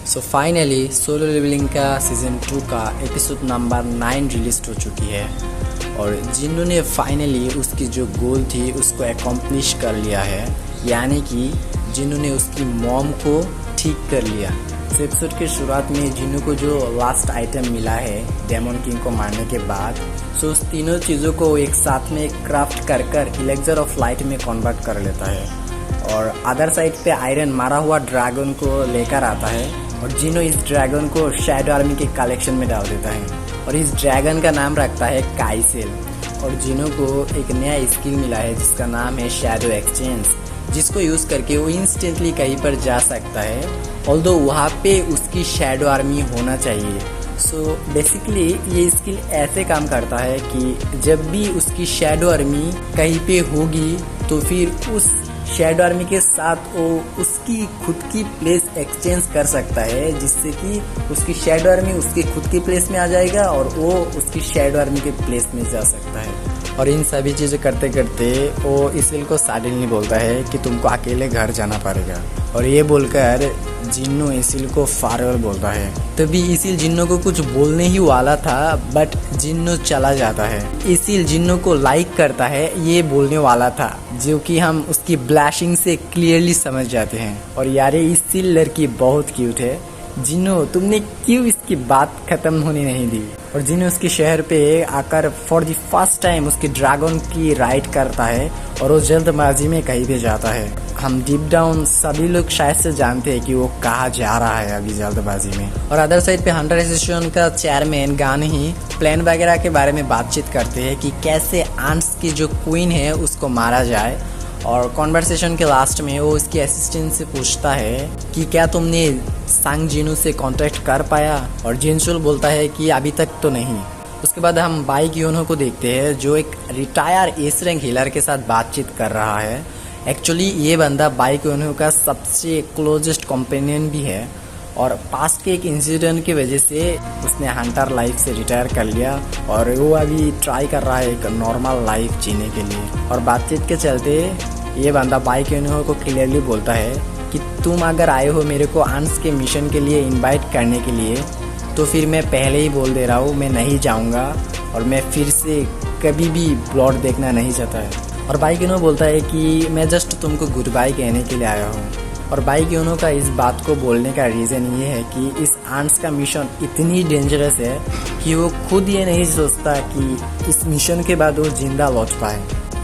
So finally solo levelling का season 2 का episode number 9 release हो चुकी है और जिन्हों ने फाइनली उसकी जो गोल थी उसको एकम्प्लिश कर लिया है, यानी कि जिन्हों ने उसकी मॉम को ठीक कर लिया। तो एपिसोड के शुरुआत में जिन्हों को जो लास्ट आइटम मिला है डेमन किंग को मारने के बाद, सो उस तीनों चीज़ों को एक साथ में क्राफ्ट कर इलेक्जर ऑफ लाइट में कन्वर्ट कर लेता है और अदर साइड पे आयरन मारा हुआ ड्रैगन को लेकर आता है और जिनो इस ड्रैगन को शैडो आर्मी के कलेक्शन में डाल देता है और इस ड्रैगन का नाम रखता है काइसेल। और जिनो को एक नया स्किल मिला है जिसका नाम है शैडो एक्सचेंज, जिसको यूज़ करके वो इंस्टेंटली कहीं पर जा सकता है, ऑल्दो वहाँ पे उसकी शैडो आर्मी होना चाहिए। सो बेसिकली ये स्किल ऐसे काम करता है कि जब भी उसकी शैडो आर्मी कहीं पे होगी तो फिर उस शैडो आर्मी के साथ वो उसकी खुद की प्लेस एक्सचेंज कर सकता है, जिससे कि उसकी शैडो आर्मी उसकी खुद की प्लेस में आ जाएगा और वो उसकी शैडो आर्मी के प्लेस में जा सकता है। और इन सभी चीज़ें करते करते वो इसिल को सडनली बोलता है कि तुमको अकेले घर जाना पड़ेगा और ये बोलकर जिन्नो इसिल को फारवेल बोलता है। तभी इसिल जिन्नो को कुछ बोलने ही वाला था बट जिन्नो चला जाता है। इसिल जिन्नो को लाइक करता है ये बोलने वाला था, जो कि हम उसकी ब्लैशिंग से क्लियरली समझ जाते हैं। और यार इसिल लड़की बहुत क्यूट है, जिन्नो तुमने क्यों इसकी बात खत्म होने नहीं दी। और जिन्नो उसके शहर पे आकर फॉर द फर्स्ट टाइम उसकी ड्रैगन की राइड करता है और वो जल्दबाजी में कहीं भी जाता है। हम डीप डाउन सभी लोग शायद से जानते हैं कि वो कहाँ जा रहा है अभी जल्दबाजी में। और अदर साइड पे हंटर एसोसिएशन का चेयरमैन गान ही प्लान वगैरह के बारे में बातचीत करते हैं कि कैसे आंट्स की जो क्वीन है उसको मारा जाए। और कॉन्वर्सेशन के लास्ट में वो उसकी असिस्टेंट से पूछता है कि क्या तुमने सांग जिनू से कांटेक्ट कर पाया, और जिनसुल बोलता है कि अभी तक तो नहीं। उसके बाद हम बाई क्योनो को देखते हैं जो एक रिटायर एस रैंक हीलर के साथ बातचीत कर रहा है। एक्चुअली ये बंदा बाई क्योनो का सबसे क्लोजेस्ट कंपेनियन भी है और पास्ट के एक इंसिडेंट की वजह से उसने हंटर लाइफ से रिटायर कर लिया और वो अभी ट्राई कर रहा है एक नॉर्मल लाइफ जीने के लिए। और बातचीत के चलते ये बंदा बाई क्योनो को क्लियरली बोलता है कि तुम अगर आए हो मेरे को आंस के मिशन के लिए इनवाइट करने के लिए, तो फिर मैं पहले ही बोल दे रहा हूँ मैं नहीं जाऊँगा और मैं फिर से कभी भी ब्लॉड देखना नहीं चाहता है। और बाई क्योनो बोलता है कि मैं जस्ट तुमको गुड बाय कहने के लिए आया हूँ। और बाई क्योनो का इस बात को बोलने का रीज़न ये है कि इस आंट्स का मिशन इतनी डेंजरस है कि वो खुद ये नहीं सोचता कि इस मिशन के बाद वो जिंदा लौट पाए।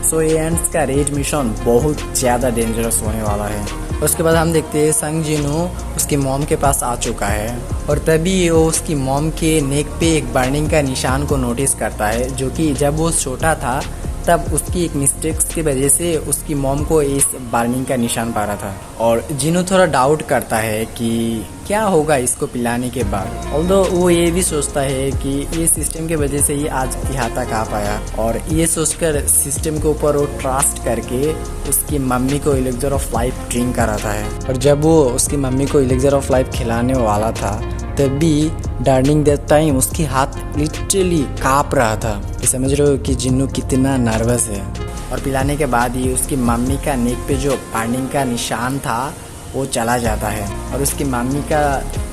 सो ये आंट्स का रेड मिशन बहुत ज़्यादा डेंजरस होने वाला है। उसके बाद हम देखते हैं संग जिनो उसकी मॉम के पास आ चुका है और तभी वो उसकी मॉम के नेक पे एक बर्निंग का निशान को नोटिस करता है, जो कि जब वो छोटा था तब उसकी एक मिस्टेक्स की वजह से उसकी मॉम को इस बर्निंग का निशान पा रहा था। और जिनो थोड़ा डाउट करता है कि क्या होगा इसको पिलाने के बाद, ऑल्दो वो ये भी सोचता है कि ये सिस्टम के वजह से ही आज यहाँ तक आ पाया। और ये सोचकर सिस्टम के ऊपर वो ट्रस्ट करके उसकी मम्मी को इलेक्जर ऑफ लाइफ ड्रिंक कराता है। और जब वो उसकी मम्मी को इलेक्जर ऑफ लाइफ खिलाने वाला था तभी डर्निंग दैट टाइम उसकी हाथ लिटरली काँप रहा था। ये समझ रहे हो कि जिन्नू कितना नर्वस है। और पिलाने के बाद ही उसकी मम्मी का नेक पे जो बर्निंग का निशान था वो चला जाता है और उसकी मम्मी का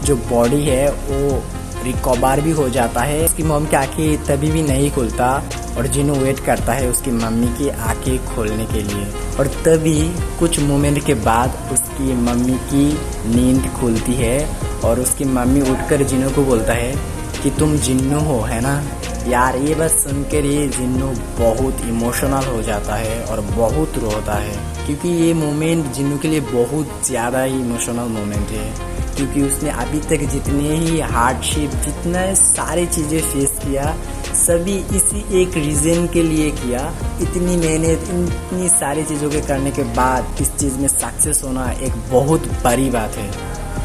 जो बॉडी है वो रिकवर भी हो जाता है। उसकी मॉम की आँखें तभी भी नहीं खुलता और जिन्नू वेट करता है उसकी मम्मी की आँखें खोलने के लिए। और तभी कुछ मोमेंट के बाद उसकी मम्मी की नींद खुलती है और उसकी मम्मी उठकर जिन्नू को बोलता है कि तुम जिन्नू हो, है ना। यार ये बस सुनकर ये जिन्नू बहुत इमोशनल हो जाता है और बहुत रोता है, क्योंकि ये मोमेंट जिन्नू के लिए बहुत ज़्यादा ही इमोशनल मोमेंट है, क्योंकि उसने अभी तक जितने ही हार्डशिप जितने सारी चीज़ें फेस किया सभी इसी एक रीज़न के लिए किया। इतनी मेहनत इतनी सारी चीज़ों के करने के बाद इस चीज़ में सक्सेस होना एक बहुत बड़ी बात है।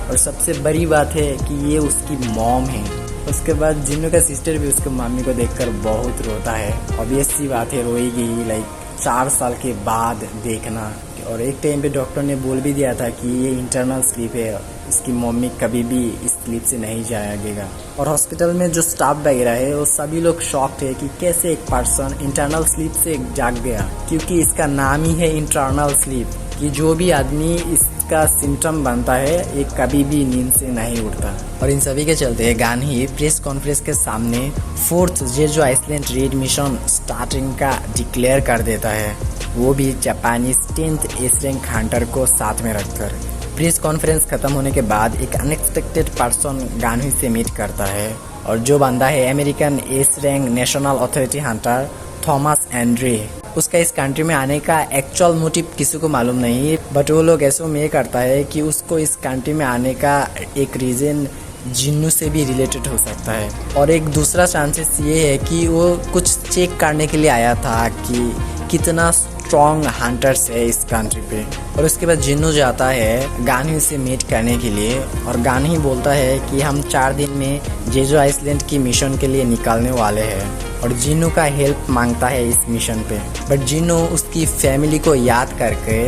और सबसे बड़ी बात है कि ये उसकी मॉम है। उसके बाद जिन्नू का सिस्टर भी उसके मम्मी को देखकर बहुत रोता है। ऑब्वियस सी बात है, रोएगी ही, लाइक 4 साल के बाद देखना। और एक टाइम पे डॉक्टर ने बोल भी दिया था कि ये इंटरनल स्लीप है, इसकी मम्मी कभी भी इस स्लीप से नहीं जाएगा। और हॉस्पिटल में जो स्टाफ वगैरह है वो सभी लोग शॉक्ड है कि कैसे एक पर्सन इंटरनल स्लीप से जाग गया, क्योंकि इसका नाम ही है इंटरनल स्लीप, कि जो भी आदमी इस इसका सिम्टम बनता है, ये कभी भी नींद से नहीं उठता। और इन सभी के चलते गानही प्रेस कॉन्फ्रेंस के सामने 4th Jeju island red mission starting का डिक्लेयर कर देता है, वो भी Japanese 10th S rank Hunter को साथ में रखकर। प्रेस कॉन्फ्रेंस खत्म होने के बाद एक अनएक्सपेक्टेड पर्सन गानही से मीट करता है, और जो बंदा है American S rank national authority Hunter Thomas Andre. उसका इस कंट्री में आने का एक्चुअल मोटिव किसी को मालूम नहीं, बट वो लोग ऐसा में करता है कि उसको इस कंट्री में आने का एक रीज़न जिन्नू से भी रिलेटेड हो सकता है। और एक दूसरा चांसेस ये है कि वो कुछ चेक करने के लिए आया था कि कितना स्ट्रॉन्ग हंटर्स है इस कंट्री पे। और उसके बाद जिन्नू जाता है गानही से मीट करने के लिए, और गानही बोलता है कि हम 4 दिन में जेजो आइसलैंड की मिशन के लिए निकलने वाले हैं, और जिन्नू का हेल्प मांगता है इस मिशन पे। बट जिन्नू उसकी फैमिली को याद करके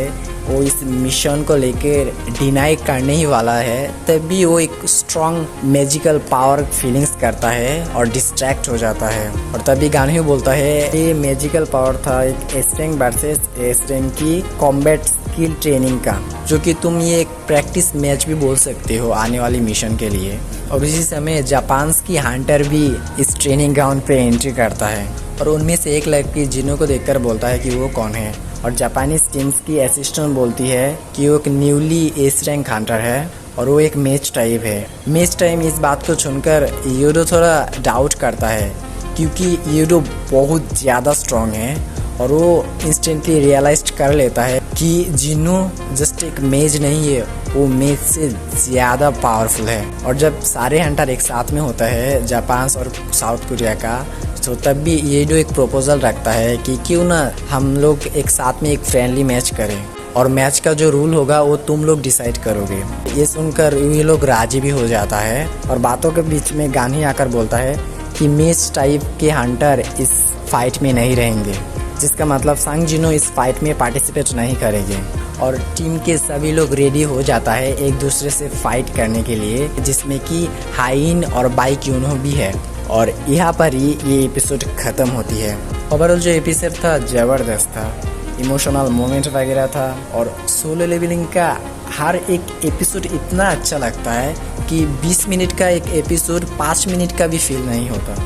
वो इस मिशन को लेकर डिनाई करने ही वाला है, तभी वो एक स्ट्रॉन्ग मैजिकल पावर फीलिंग्स करता है और डिस्ट्रैक्ट हो जाता है। और तभी गानही बोलता है ये मैजिकल पावर था एक S rank versus S rank की कॉम्बैट स्किल ट्रेनिंग का, जो कि तुम ये एक प्रैक्टिस मैच भी बोल सकते हो आने वाली मिशन के लिए। और इसी समय जापान की हंटर भी इस ट्रेनिंग ग्राउंड पे एंट्री करता है, और उनमें से एक लड़की जिन्नू को देखकर बोलता है कि वो कौन है। और जापानीज टीम्स की असिस्टेंट बोलती है कि वो एक न्यूली एस रैंक हंटर है, और वो एक मैच टाइप है। मैच टाइम इस बात को सुनकर यूडो थोड़ा डाउट करता है, क्योंकि यूडो बहुत ज़्यादा स्ट्रॉन्ग है, और वो इंस्टेंटली रियलाइज कर लेता है कि जिन्नू जस्ट एक मेज नहीं है, वो मेज से ज़्यादा पावरफुल है। और जब सारे हंटर एक साथ में होता है जापान और साउथ कोरिया का, तो तब भी ये जो एक प्रपोजल रखता है कि क्यों ना हम लोग एक साथ में एक फ्रेंडली मैच करें, और मैच का जो रूल होगा वो तुम लोग डिसाइड करोगे। ये सुनकर ये लोग राजी भी हो जाता है, और बातों के बीच में गानही आकर बोलता है कि मैच टाइप के हंटर इस फाइट में नहीं रहेंगे, जिसका मतलब सांग जिन्नू इस फाइट में पार्टिसिपेट नहीं करेंगे। और टीम के सभी लोग रेडी हो जाता है एक दूसरे से फाइट करने के लिए, जिसमें कि हाइन और बाइक यूनो भी है। और यहाँ पर ही ये एपिसोड ख़त्म होती है। ओवरऑल जो एपिसोड था ज़बरदस्त था, इमोशनल मोमेंट वगैरह था, और सोलो लेवलिंग का हर एक एपिसोड इतना अच्छा लगता है कि 20 मिनट का एक एपिसोड 5 मिनट का भी फील नहीं होता।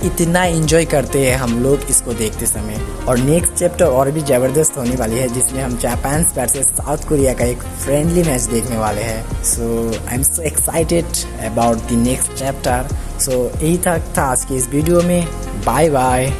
इतना एंजॉय करते हैं हम लोग इसको देखते समय। और नेक्स्ट चैप्टर और भी ज़बरदस्त होने वाली है, जिसमें हम जापान वर्सेस साउथ कोरिया का एक फ्रेंडली मैच देखने वाले हैं। So I am so excited about the next chapter. So यही था आज की इस वीडियो में। Bye bye.